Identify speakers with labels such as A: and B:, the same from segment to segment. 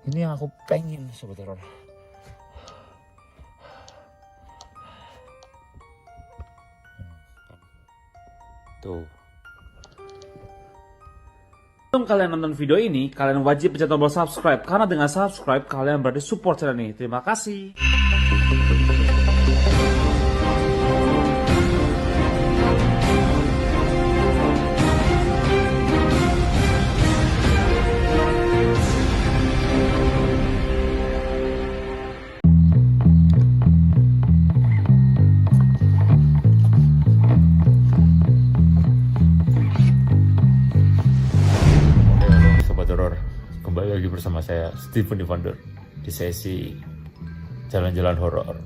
A: Ini yang aku pengen sobat horor. Tuh. Sebelum kalian nonton video ini, kalian wajib pencet tombol subscribe karena dengan subscribe kalian berarti support channel ini. Terima kasih. Sobat horor, kembali lagi bersama saya Steven Evander di sesi jalan-jalan horor.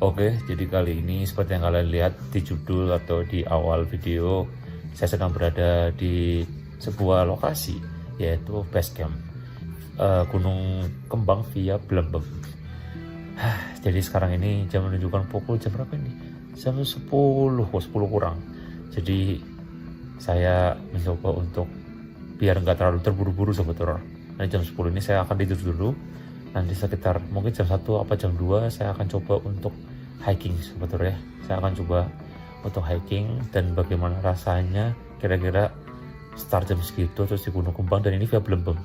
A: Oke, jadi kali ini seperti yang kalian lihat di judul atau di awal video, saya sedang berada di sebuah lokasi yaitu base camp Gunung Kembang via Blembem. Jadi sekarang ini jam menunjukkan pukul jam berapa ini? Jam 10 kurang. Jadi saya mencoba untuk biar nggak terlalu terburu-buru sobat horor. Nanti jam 10 ini saya akan tidur dulu. Nanti sekitar mungkin jam 1 apa jam 2 saya akan coba untuk hiking sobat horor ya. Saya akan coba untuk hiking dan bagaimana rasanya kira-kira start jam segitu terus di Gunung Kembang, dan ini via Blembem.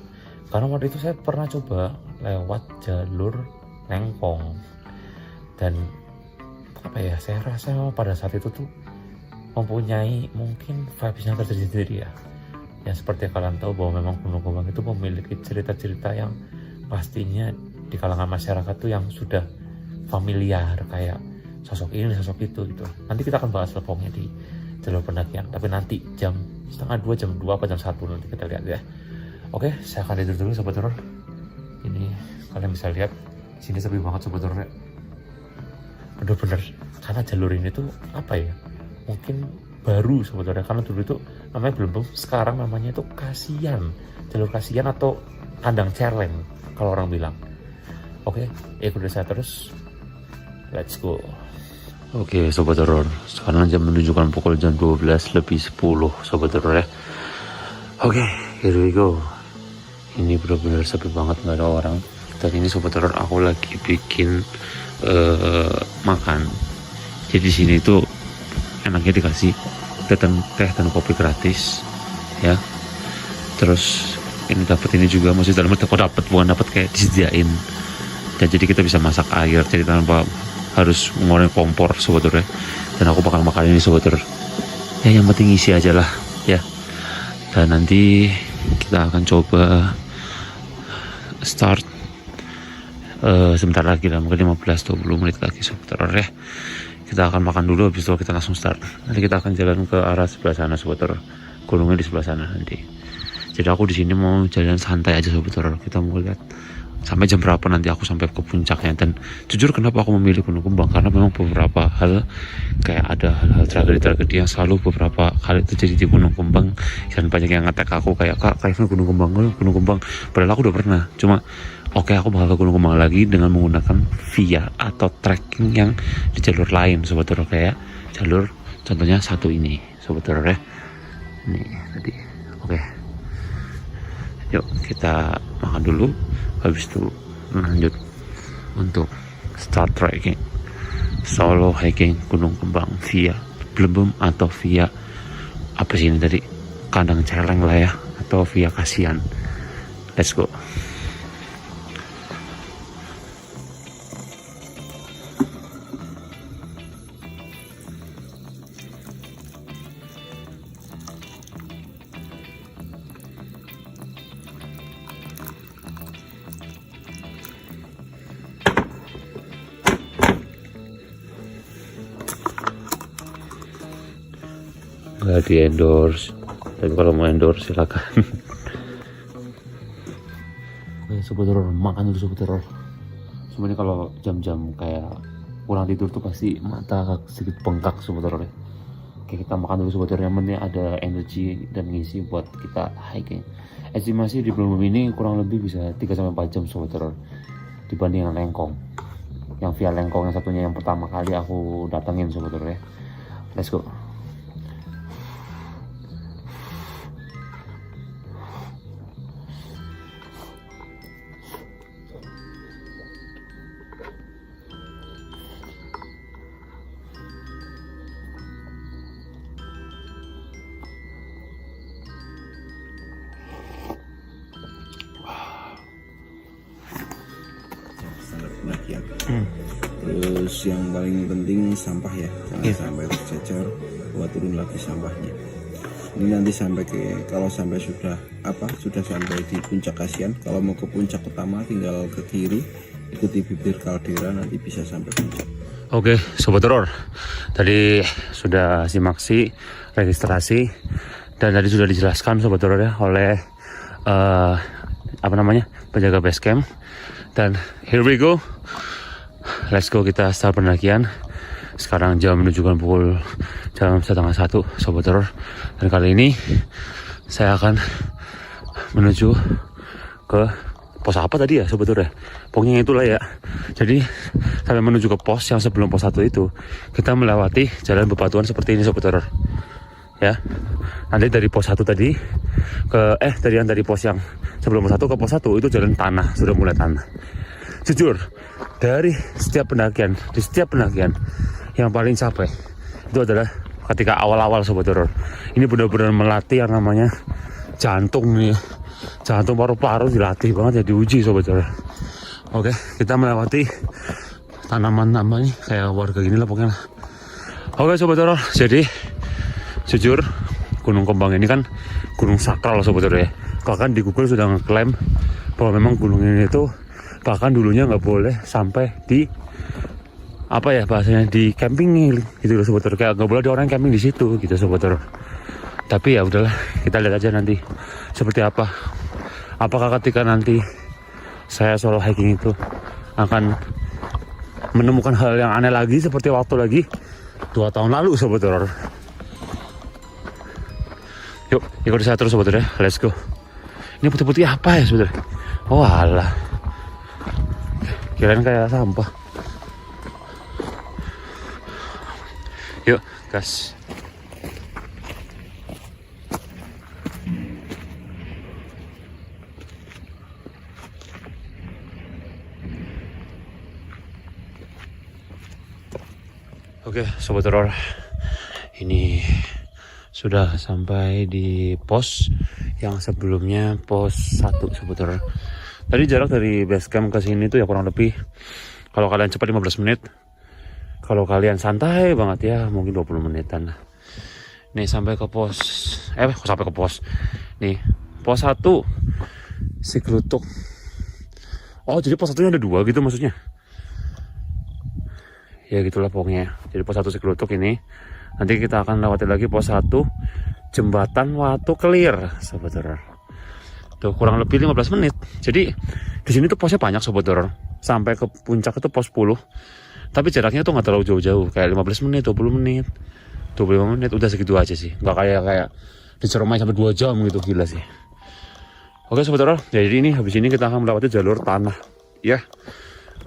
A: Karena waktu itu saya pernah coba lewat jalur Lengkong. Dan apa ya, saya rasa pada saat itu tuh mempunyai mungkin vibes-nya tersendiri ya. Yang seperti kalian tahu bahwa memang Gunung Kembang itu memiliki cerita-cerita yang pastinya di kalangan masyarakat tuh yang sudah familiar, kayak sosok ini, sosok itu gitu. Nanti kita akan bahas lebongnya di jalur pendakian, tapi nanti jam setengah 2, jam 2 apa jam 1 nanti kita lihat ya. Oke, saya akan tidur dulu sobat horor. Ini kalian bisa lihat sini sepi banget sobat horor ya. Bener-bener karena jalur ini tuh apa ya, mungkin baru sebetulnya, karena dulu itu namanya Blembem, sekarang namanya itu Kasian, jalur Kasian atau kandang celeng kalau orang bilang. Oke, ikuti saya terus, let's go. Oke sobat horor, sekarang jam menunjukkan pukul jam 12 lebih 10 sobat horor ya. Oke, here we go. Ini benar-benar sepi banget, nggak ada orang. Dan ini sobat horor, aku lagi bikin makan. Jadi sini tuh enaknya dikasih teh dan kopi gratis ya. Terus ini dapat ini juga, masih dalam arti kok dapat, bukan dapat kayak disediain. Dan jadi kita bisa masak air jadi tanpa harus ngeluarin kompor sobat horor ya. Dan aku bakal makan ini sobat horor ya, yang penting isi aja lah ya. Dan nanti kita akan coba start sebentar lagi lah, mungkin 15-20 menit lagi sobat horor ya. Kita akan makan dulu, habis itu kita langsung start. Nanti kita akan jalan ke arah sebelah sana sobat horor. Gunungnya di sebelah sana nanti. Jadi aku di sini mau jalan santai aja sobat horor. Kita mau lihat sampai jam berapa nanti aku sampai ke puncaknya. Dan jujur kenapa aku memilih Gunung Kembang, karena memang beberapa hal kayak ada hal-hal tragedi yang beberapa kali terjadi di Gunung Kembang, dan banyak yang ngetek aku kayak, kak kayaknya Gunung Kembang. Padahal aku udah pernah. Cuma oke, aku bakal ke Gunung Kembang lagi dengan menggunakan via atau trekking yang di jalur lain sobat horor, kayak jalur contohnya satu ini sobat horor ya. Ini tadi. Oke, yuk kita makan dulu, habis itu lanjut untuk start trekking solo hiking Gunung Kembang via Blembem atau via apa sih ini tadi, kandang celeng lah ya, atau via Kasian. Let's go. Nggak di endorse, tapi kalau mau endorse silakan. Oke sobat horor, makan dulu sobat horor. Sebenarnya kalau jam-jam kayak kurang tidur tuh pasti mata sedikit bengkak sobat horor ya. Oke, kita makan dulu sobat horor, yang penting ada energi dan ngisi buat kita hiking. Estimasi di Blembem ini kurang lebih bisa 3-4 jam sobat horor dibanding yang Lengkong. Yang via Lengkong yang satunya yang pertama kali aku datengin sobat horor ya. Let's go.
B: Terus yang paling penting sampah ya, jangan sampai tercecer, buat turun lagi sampahnya. Ini nanti sampai kalau sampai sudah sampai di puncak Kasihan, kalau mau ke puncak utama tinggal ke kiri, ikuti bibir kaldera, nanti bisa sampai puncak.
A: Oke, Sobat Horor, tadi sudah simaksi registrasi dan tadi sudah dijelaskan Sobat Horor ya oleh penjaga base camp. Dan here we go, let's go, kita start pendakian. Sekarang jam menunjukkan pukul jam 12:30 Sobat Horor, dan kali ini saya akan menuju ke pos apa tadi ya Sobat Horor ya, pokoknya itulah ya. Jadi sampai menuju ke pos yang sebelum pos 1 itu kita melewati jalan bebatuan seperti ini Sobat Horor ya. Nanti dari pos 1 tadi ke dari pos yang sebelum pos 1 ke pos 1 itu jalan tanah, sudah mulai tanah. Jujur, dari setiap pendakian yang paling capek itu adalah ketika awal-awal Sobat Horor. Ini benar-benar melatih yang namanya jantung nih, jantung paru-paru dilatih banget ya, diuji Sobat Horor. Oke, kita melewati tanaman namanya kayak warga gini lah pokoknya. Oke Sobat Horor, jadi jujur Gunung Kembang ini kan gunung sakral Sobat Horor ya. Bahkan di Google sudah ngeklaim bahwa memang gunung ini itu bahkan dulunya nggak boleh sampai di bahasanya di camping gitu loh Sobat Horor, kayak nggak boleh ada orang camping di situ gitu Sobat Horor. Tapi ya udahlah, kita lihat aja nanti seperti apa. Apakah ketika nanti saya solo hiking itu akan menemukan hal yang aneh lagi seperti waktu lagi 2 tahun lalu Sobat Horor. Yuk, ikuti saya terus Sobat Horor ya, let's go. Ini putih-putih apa ya Sobat Horor? Oh alah, kirain kayak sampah. Yuk, gas. Oke, Sobat Horor, ini sudah sampai di pos yang sebelumnya pos 1 Sobat Horor. Tadi jarak dari base camp ke sini tuh ya kurang lebih, kalau kalian cepat 15 menit. Kalau kalian santai banget ya mungkin 20 menitan. Nih sampai ke pos nih, pos 1 Siglutuk. Oh jadi pos 1 ada 2 gitu maksudnya. Ya gitulah pokoknya. Jadi pos 1 Siglutuk ini. Nanti kita akan lewati lagi pos 1 Jembatan Watu Kelir Sobat Horor. Tuh kurang lebih 15 menit. Jadi di sini tuh posnya banyak Sobat Horor. Sampai ke puncak itu pos 10. Tapi jaraknya tuh nggak terlalu jauh-jauh, kayak 15 menit, 20 menit, 25 menit, udah segitu aja sih. Nggak kayak di Ciremai sampai 2 jam gitu, gila sih. Oke Sobat Horor, jadi ini habis ini kita akan melewati jalur tanah. Ya,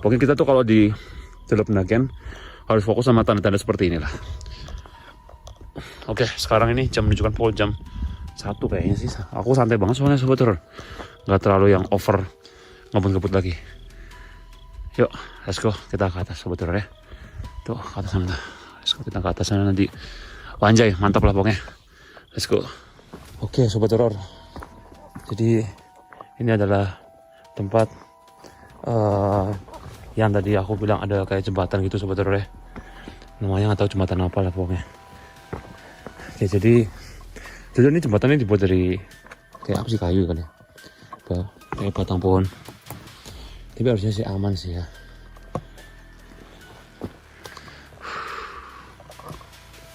A: pokoknya kita tuh kalau di jalur pendakian harus fokus sama tanda-tanda seperti inilah. Oke, sekarang ini jam menunjukkan pukul jam 1 kayaknya sih. Aku santai banget soalnya Sobat Horor, nggak terlalu yang over ngebut-ngebut lagi. Yuk, let's go, kita ke atas Sobat Horor ya. Tuh, ke atas sana. Let's go, kita ke atas sana nanti. Anjay, mantap lah pokoknya. Let's go. Oke Sobat Horor, jadi ini adalah tempat yang tadi aku bilang ada kayak jembatan gitu Sobat Horor ya. Namanya nggak tahu jembatan apa lah pokoknya. Oke, jadi ini jembatannya dibuat dari kayak apa sih, kayu kan ya, kayak batang pohon. Tapi harusnya sih aman sih ya.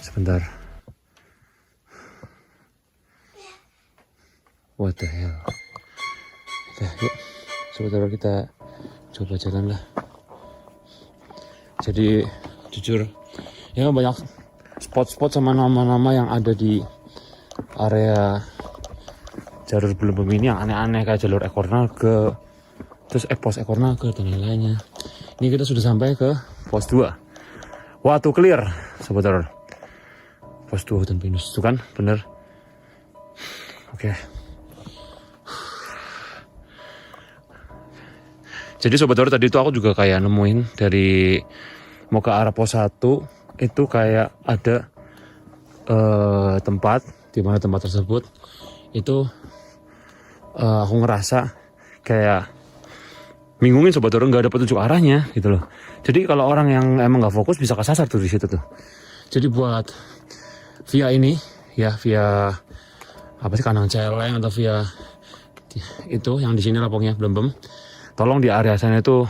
A: Sebentar. What the hell. Oke, yuk. Sebentar kita coba jalan lah. Jadi jujur ya banyak spot-spot sama nama-nama yang ada di area jalur belum ini yang aneh-aneh, kayak jalur ekor naga, terus pos ekor naga dan lain-lainnya. Ini kita sudah sampai ke pos 2 Watu Kelir Sobat Horor. Pos 2 Hutan Pinus itu kan bener. Oke. Jadi Sobat Horor, tadi itu aku juga kayak nemuin dari mau ke arah pos 1 itu kayak ada tempat, di mana tempat tersebut itu aku ngerasa kayak bingungin sobat horor, nggak ada petunjuk arahnya gitu loh. Jadi kalau orang yang emang nggak fokus bisa kesasar tuh di situ tuh. Jadi buat via ini ya, via apa sih, Kandang Celeng atau via itu yang di sini lapongnya Blembem, tolong di area sana itu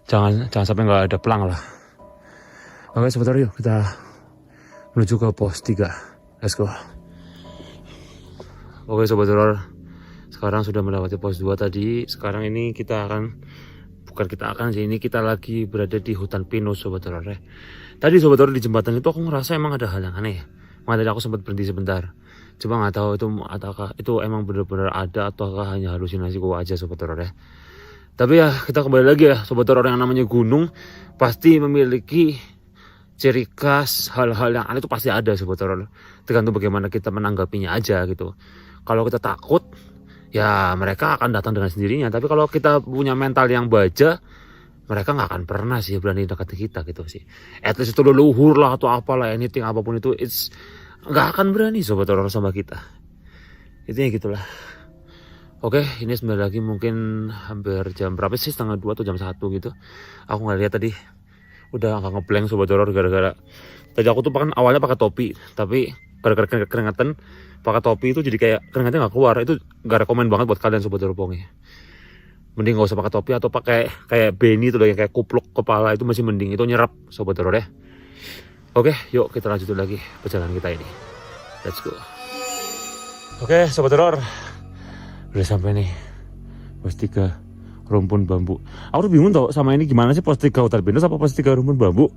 A: jangan sampai nggak ada pelang lah. Oke sobat horor, yuk kita menuju ke pos 3. Let's go. Oke sobat horor, sekarang sudah melewati pos 2 tadi. Sekarang ini kita lagi berada di hutan pinus sobat horor ya. Tadi sobat horor di jembatan itu aku ngerasa emang ada hal yang aneh ya. Makanya aku sempat berhenti sebentar. Cuma nggak tahu itu emang benar-benar ada ataukah hanya halusinasi gua aja sobat horor ya. Tapi ya kita kembali lagi ya sobat horor, yang namanya gunung pasti memiliki ciri khas, hal-hal yang aneh itu pasti ada sobat horor. Tergantung bagaimana kita menanggapinya aja gitu. Kalau kita takut ya mereka akan datang dengan sendirinya. Tapi kalau kita punya mental yang baja, mereka nggak akan pernah sih berani dekat kita gitu sih. At least itu leluhur lah atau apalah, anything apapun itu, it's nggak akan berani sobat horor sama kita. Intinya gitulah. Oke, ini sebentar lagi mungkin hampir jam berapa sih, setengah 2 atau jam 1 gitu. Aku nggak lihat tadi. Udah agak ngeblank sobat horor gara-gara tadi aku tuh awalnya pakai topi, tapi gara-gara keringetan pakai topi itu jadi kayak keringatnya nggak keluar. Itu nggak rekomen banget buat kalian sobat horor pokoknya. Mending gak usah pakai topi atau pakai kayak beanie tuh yang kayak kupluk kepala, itu masih mending, itu nyerap sobat horor ya. Oke, yuk kita lanjutin lagi perjalanan kita ini. Let's go. Oke sobat horor, udah sampai nih pos 3 rumpun bambu. Aku tuh bingung tau sama ini, gimana sih pos 3 hutan pinus apa pos 3 rumpun bambu.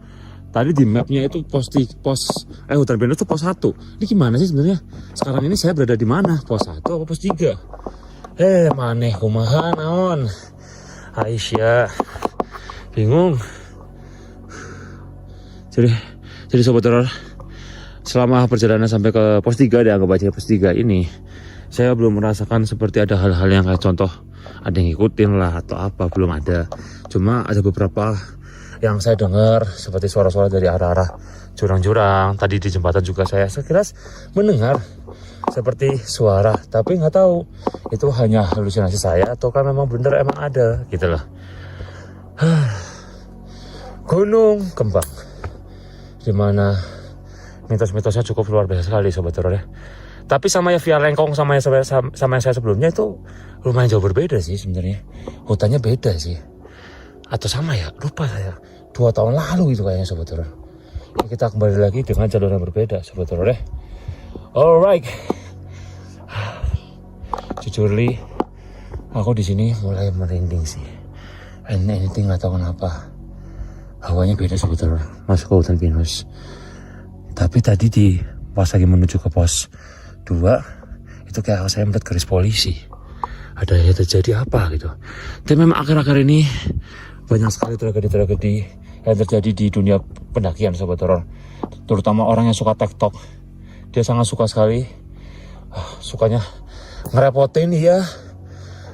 A: Tadi di mapnya itu hutan pinus itu pos 1. Ini gimana sih sebenarnya? Sekarang ini saya berada di mana? Pos 1 apa pos 3? Maneh kumaha naon? Aisyah bingung. Jadi sobat horor, selama perjalanan sampai ke pos 3, dianggap aja pos 3 ini, saya belum merasakan seperti ada hal-hal yang kayak contoh ada yang ngikutin lah atau apa, belum ada. Cuma ada beberapa yang saya dengar seperti suara-suara dari arah-arah jurang-jurang. Tadi di jembatan juga saya sekilas mendengar seperti suara, tapi nggak tahu itu hanya halusinasi saya atau kan memang bener emang ada gitu loh. Gunung Kembang, dimana mitos-mitosnya cukup luar biasa sekali sobat horor ya. Tapi sama ya via Lengkong sama yang saya sebelumnya itu lumayan jauh berbeda sih sebenarnya. Hutannya beda sih, atau sama ya, lupa saya. 2 tahun lalu itu kayaknya sobat horor. Kita kembali lagi dengan jalur yang berbeda sobat horor ya. Alright, jujur li, aku di sini mulai merinding sih. Anything nggak tahu kenapa. Hawanya beda sobat horor, masuk ke hutan pinus. Tapi tadi pas lagi menuju ke pos 2 itu kayak saya melihat garis polisi. Ada yang terjadi apa gitu. Dan memang akhir-akhir ini banyak sekali tragedi-tragedi yang terjadi di dunia pendakian sobat horor. Terutama orang yang suka TikTok. Dia sangat suka sekali, sukanya ngerepotin dia,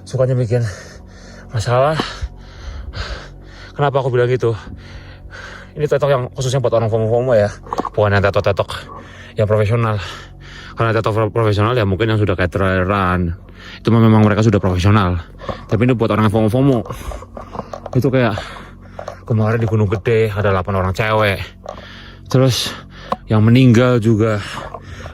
A: sukanya bikin masalah. Kenapa aku bilang gitu? Ini TikTok yang khususnya buat orang FOMO ya, bukan yang TikTok yang profesional. Karena TikTok profesional ya mungkin yang sudah kayak traileran, itu memang mereka sudah profesional. Tapi ini buat orang yang FOMO. Itu kayak kemarin di Gunung Gede ada 8 orang cewek, terus yang meninggal juga.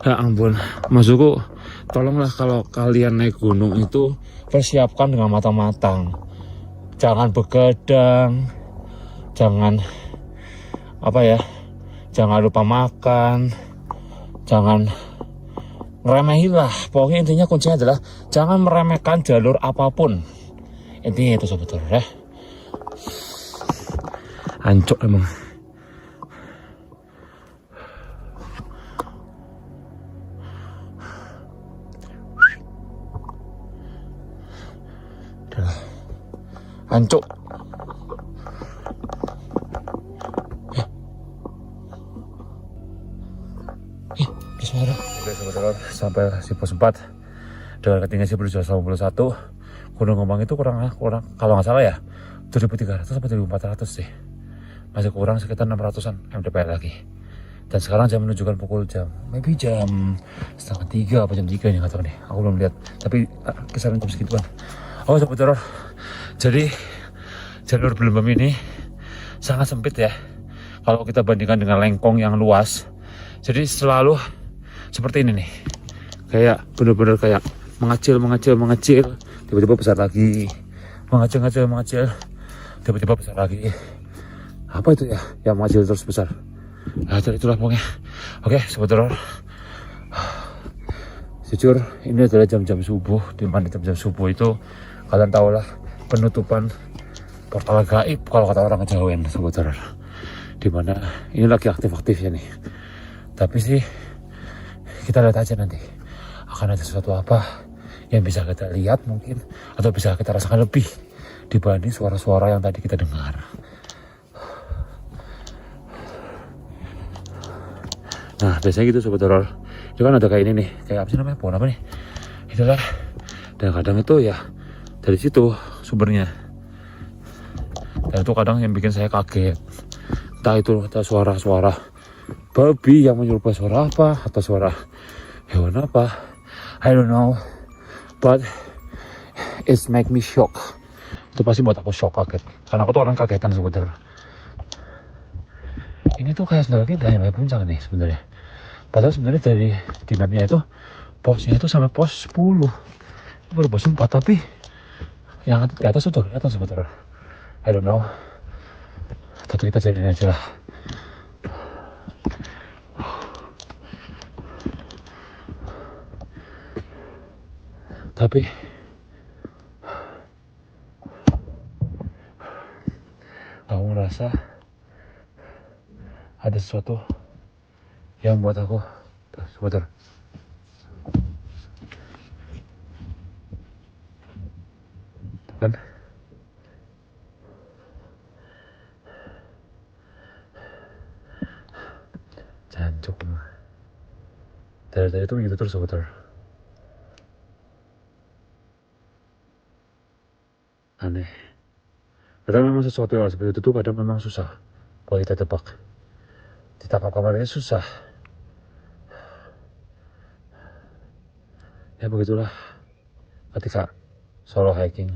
A: Ya ampun, maksudku tolonglah kalau kalian naik gunung itu persiapkan dengan matang-matang. Jangan begadang, jangan lupa makan, jangan ngeremehin lah. Pokoknya intinya kuncinya adalah jangan meremehkan jalur apapun. Intinya itu sobat horor ya. Hancur emang. Hancur. Suara. Oke sobat horor, sampai di pos 4 dengan ketinggian 1281. Gunung Kembang itu kurang kalau nggak salah ya 7.300 sampai 7.400 sih. Masih kurang sekitar 600-an mdpl lagi. Dan sekarang jam menunjukkan pukul maybe jam 2:30 apa jam 3 nih, nggak tahu nih. Aku belum lihat, tapi kisaran jam segituan. Oh sobat horor, jadi jalur Belembem ini sangat sempit ya kalau kita bandingkan dengan Lengkong yang luas. Jadi selalu seperti ini nih, kayak bener-bener kayak mengecil, tiba-tiba besar lagi, mengecil, tiba-tiba besar lagi. Apa itu ya yang mengecil terus besar? Nah, itulah pokoknya. Oke, Sobat Horor, jujur ini adalah jam-jam subuh, di mana jam-jam subuh itu kalian tahu lah, penutupan portal gaib kalau kata orang Kejawen, Sobat Horor. Dimana ini lagi aktif-aktifnya nih. Tapi sih kita lihat aja nanti akan ada sesuatu apa yang bisa kita lihat mungkin, atau bisa kita rasakan lebih dibanding suara-suara yang tadi kita dengar. Nah biasanya gitu Sobat Horor, itu kan ada kayak ini nih, kayak apa sih namanya, pohon apa nih, itulah. Dan kadang itu ya dari situ sumbernya. Dan itu kadang yang bikin saya kaget, entah itu ada suara-suara babi yang menyerupai suara apa, atau suara hewan apa, I don't know, but it's make me shock. Itu pasti buat aku shock, kaget, karena aku tuh orang kagetan sebenarnya. Ini tuh kayak sebenarnya dari puncak nih sebenarnya. Padahal sebenarnya dari di mapnya itu posnya itu sampai pos 10, baru pos 4, tapi yang di atas itu kelihatan sebenarnya. I don't know, tapi kita jadiin aja lah. Tapi aku ngerasa ada sesuatu yang buat aku sebentar. Kan jancuk dari tadi itu begitu terus sebentar. Aneh. Kadang memang sesuatu yang seperti itu tuh kadang memang susah kalau kita tebak. Ditangkap kamarnya susah. Ya begitulah ketika solo hiking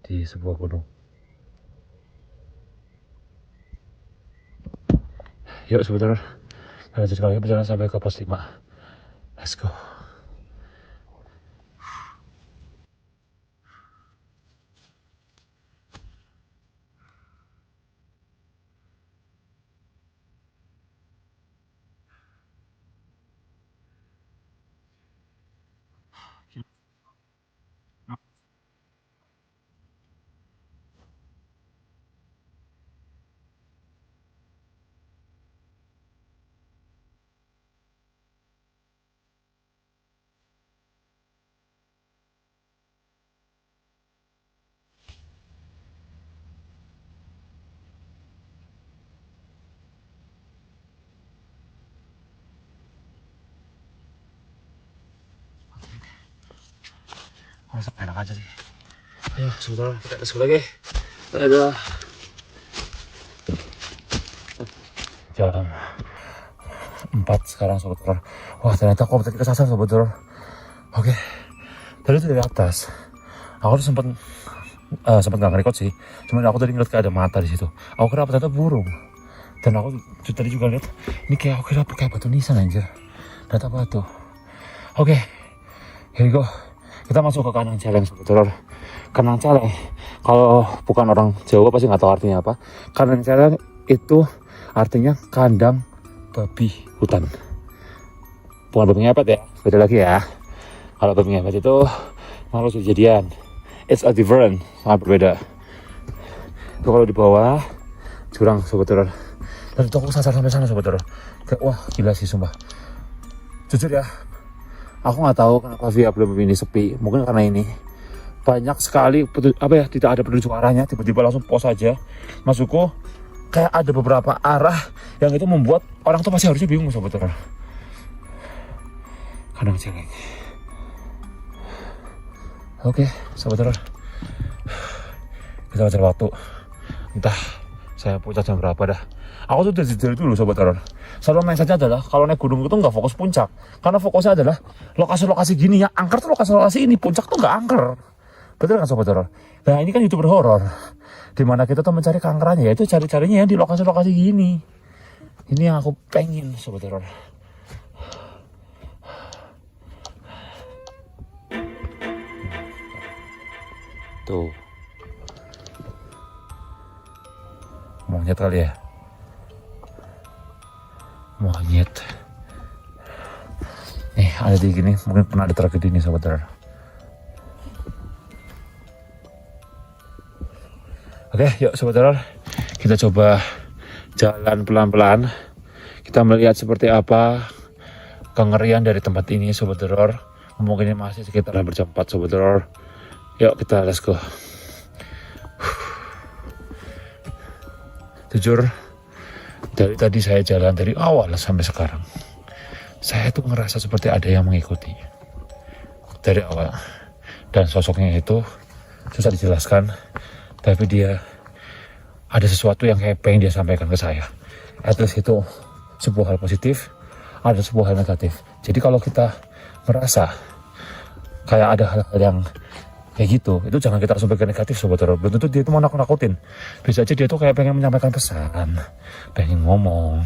A: di sebuah gunung. Yuk sebentar, kita lanjut lagi perjalanan sampai ke pos 5. Let's go. Masa enak aja sih. Ayo sebentar kita tes lagi. Ada jam 4 sekarang Sobat Horor. Wah ternyata aku tadi kesasar Sobat Horor. Oke, tadi itu dari atas. Aku tuh sempat nggak nge-record sih. Cuman aku tadi ngeliat kayak ada mata di situ. Aku kira ternyata burung. Dan aku tadi juga lihat ini kayak aku kira kayak batu nisan anjir. Ternyata batu. Oke, here we go. Kita masuk ke Kanang Celeng Sobat Horor. Kanang Celeng, kalau bukan orang Jawa pasti nggak tahu artinya apa. Kanang Celeng itu artinya kandang babi hutan. Bukan babi ngepet ya, beda lagi ya. Kalau babi ngepet itu malu kejadian. It's a different, sangat berbeda. Itu kalau di bawah jurang Sobat Horor. Dan itu aku sasar sampai sana Sobat Horor. Kayak wah gila sih sumpah. Jujur ya, aku nggak tahu kenapa via Belembem ini sepi. Mungkin karena ini banyak sekali tidak ada penduduk arahnya, tiba-tiba langsung pos aja. Maksudku kayak ada beberapa arah yang itu membuat orang tuh pasti harusnya bingung Sobat Horor. Kanang Celeng. Oke, Sobat Horor, kita cari waktu. Entah saya puncak jam berapa dah. Aku tuh dari dulu Sobat Horor selalu main saja adalah kalau naik gunung itu nggak fokus puncak, karena fokusnya adalah lokasi-lokasi gini yang angker tuh lokasi-lokasi ini, puncak tuh nggak angker. Betul kan sobat horor? Nah ini kan YouTuber horor, dimana kita tuh mencari keangkerannya, yaitu cari-carinya ya di lokasi-lokasi gini. Ini yang aku pengen sobat horor. Tuh monyet kali ya, monyet nih ada di gini, mungkin pernah ada tragedi nih sobat horor. Oke, yuk sobat horor, kita coba jalan pelan-pelan. Kita melihat seperti apa kengerian dari tempat ini sobat horor. Mungkin masih sekitar hampir jam 4 sobat horor. Yuk kita let's go. Jujur, dari tadi saya jalan dari awal sampai sekarang, saya tuh ngerasa seperti ada yang mengikuti dari awal. Dan sosoknya itu susah dijelaskan, tapi dia ada sesuatu yang kayak pengen dia sampaikan ke saya. At least itu sebuah hal positif, ada sebuah hal negatif. Jadi kalau kita merasa kayak ada hal-hal yang kayak gitu, itu jangan kita langsung pikir negatif sobat horor. Belum tentu dia itu mau nakut-nakutin. Bisa aja dia tuh kayak pengen menyampaikan pesan, pengen ngomong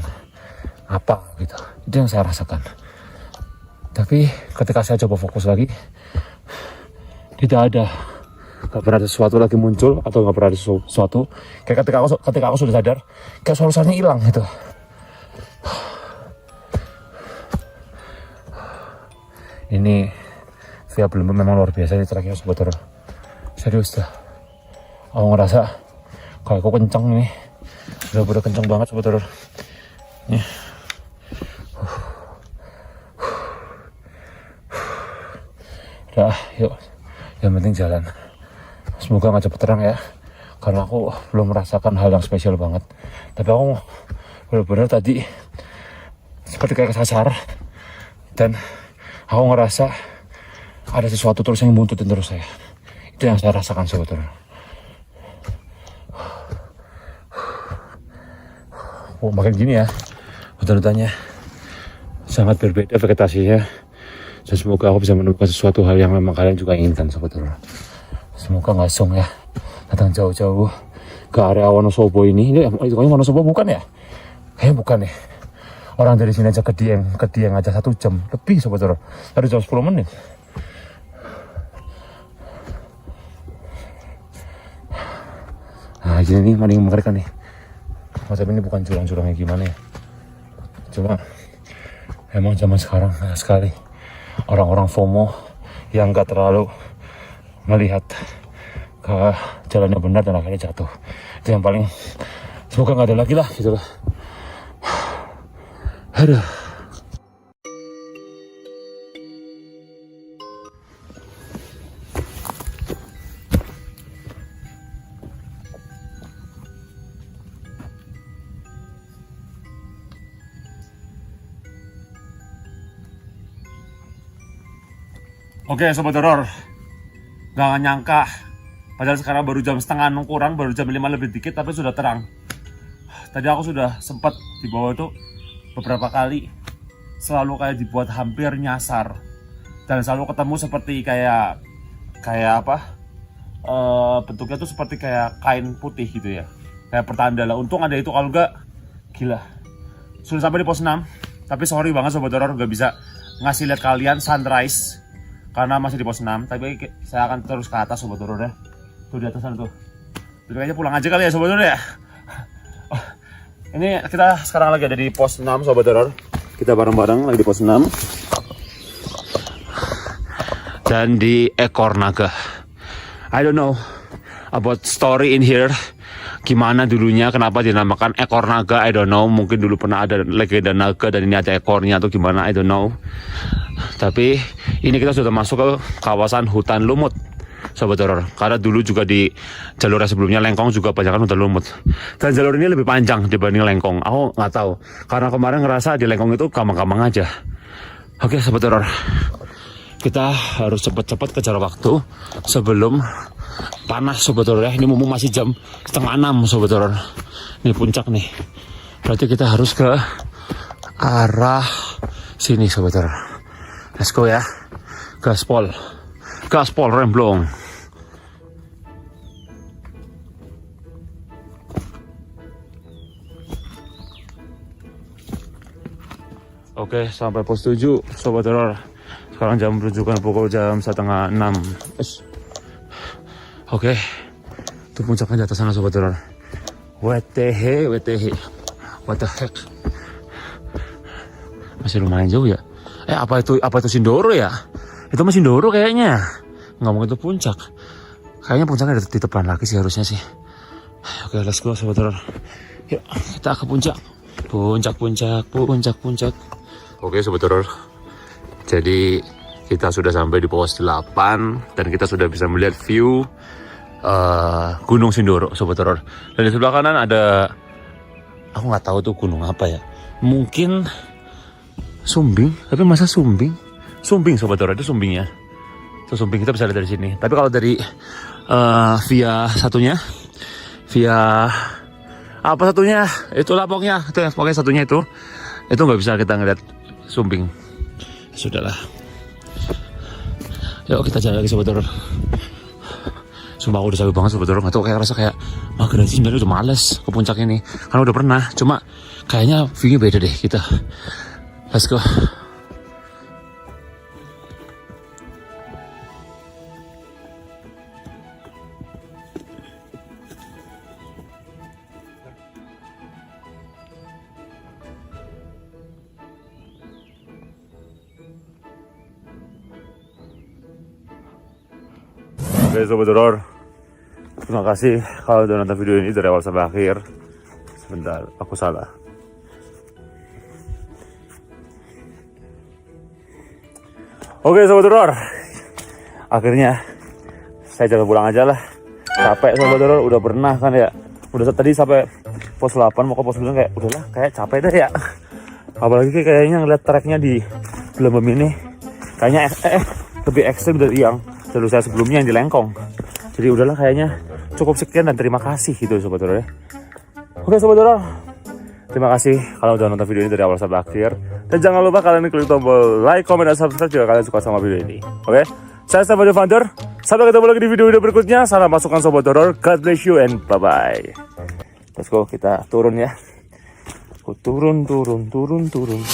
A: apa gitu. Itu yang saya rasakan. Tapi ketika saya coba fokus lagi, tidak ada, gak pernah ada sesuatu lagi muncul, atau gak pernah ada sesuatu. Kayak ketika aku sudah sadar, kayak suaranya hilang gitu. Ini via belum memang luar biasa ini terakhir sobat horor. Serius dah. Aku ngerasa kalau aku kenceng nih. Udah kenceng banget sobat horor. Nih. Udah, yuk. Yang penting jalan. Semoga gak cepet terang ya. Karena aku belum merasakan hal yang spesial banget. Tapi aku benar-benar tadi seperti kayak kesasar. Dan aku ngerasa ada sesuatu terus yang buntutin terus saya. Itu yang saya rasakan sobat horor. Oh, makin gini ya, hutan-hutannya sangat berbeda vegetasinya. Dan semoga aku bisa menemukan sesuatu hal yang memang kalian juga inginkan sobat horor. Semoga nggak song ya, datang jauh-jauh ke area Wonosobo ini. Ini Wonosobo bukan ya? Kayaknya bukan ya. Orang dari sini aja ke Dieng aja 1 jam lebih sobat horor. Dari jam 10 menit. Nah gini nih, mending mengerikan nih. Macam ini bukan jurang-jurangnya gimana ya. Cuma emang zaman sekarang banyak sekali orang-orang FOMO yang gak terlalu melihat ke jalan yang benar dan akhirnya jatuh. Itu yang paling, semoga gak ada lagi lah gitu lah. Aduh. Oke sobat horor, gak nyangka padahal sekarang baru jam setengah 6 kurang, baru jam 5 lebih dikit tapi sudah terang. Tadi aku sudah sempat di bawah itu beberapa kali, selalu kayak dibuat hampir nyasar dan selalu ketemu seperti kayak apa, bentuknya tuh seperti kayak kain putih gitu ya, kayak pertanda lah. Untung ada itu, kalau enggak gila. Sudah sampai di pos 6, tapi sorry banget sobat horor gak bisa ngasih lihat kalian sunrise karena masih di pos 6, tapi saya akan terus ke atas sobat horor ya. Tuh di atas sana tuh. Jadi kayaknya pulang aja kali ya sobat horor ya. Ini kita sekarang lagi ada di pos 6 sobat horor. Kita bareng-bareng lagi di pos 6. Dan di ekor naga. I don't know about story in here. Gimana dulunya, kenapa dinamakan ekor naga, I don't know. Mungkin dulu pernah ada legenda naga dan ini ada ekornya atau gimana, I don't know. Tapi ini kita sudah masuk ke kawasan hutan lumut sobat horor. Karena dulu juga di jalur sebelumnya Lengkong juga banyak kan hutan lumut. Dan jalur ini lebih panjang dibanding Lengkong. Aku nggak tahu, karena kemarin ngerasa di Lengkong itu gampang-gampang aja. Oke sobat horor, kita harus cepat-cepat kejar waktu sebelum panas sobat horor ya. Ini mumpung masih jam 5:30 sobat horor. Ini puncak nih. Berarti kita harus ke arah sini sobat horor. Let's go ya. Gaspol remblong. Oke, sampai pos 7 Sobat Horor. Sekarang jam menunjukkan pukul jam 5:30. Oke, itu puncaknya di atas sana Sobat Horor. WTH, what the heck. Masih lumayan jauh ya. Apa itu Sindoro ya? Itu masih Sindoro kayaknya. Nggak mungkin itu puncak. Kayaknya puncaknya di depan lagi sih harusnya sih. Oke, let's go Sobat Horor. Yuk, kita ke puncak. Puncak. Oke Sobat Horor. Jadi kita sudah sampai di pos 8 dan kita sudah bisa melihat view Gunung Sindoro Sobat Horor. Dan di sebelah kanan ada, aku nggak tahu tuh gunung apa ya. Mungkin Sumbing, tapi masa Sumbing Sobat Horor, itu Sumbingnya. Itu Sumbing, kita bisa lihat dari sini. Tapi kalau dari via apa satunya, itulah pokoknya satunya itu nggak bisa kita ngeliat Sumbing. Sudahlah, yuk kita jalan lagi Sobat Horor. Sumpah aku udah capek banget Sobat Horor, nggak tahu, kayak rasa kayak mager aja sebenarnya, udah males ke puncak ini karena udah pernah, cuma kayaknya view-nya beda deh kita. Let's go. Oke Sobat Horor, terima kasih kalau udah nonton video ini dari awal sampai akhir. Sebentar, aku salah. Oke Sobat Horor, akhirnya saya jalan pulang aja lah. Capek Sobat Horor, udah pernah kan ya. Udah tadi sampai pos 8 mau ke pos 9 kayak udahlah, kayak capek deh ya. Apalagi kayaknya ngeliat treknya di Belembem ini kayaknya lebih ekstrim dari yang jalur saya sebelumnya yang di Lengkong. Jadi udahlah, kayaknya cukup sekian dan terima kasih gitu Sobat Horor ya. Oke Sobat Horor, terima kasih kalau udah nonton video ini dari awal sampai akhir. Dan jangan lupa kalian klik tombol like, comment, dan subscribe jika kalian suka sama video ini. Oke, saya Stefan The Founder. Sampai ketemu lagi di video-video berikutnya. Salam masukan Sobat Horor. God bless you and bye-bye. Let's go, kita turun ya. Turun. Lanjut.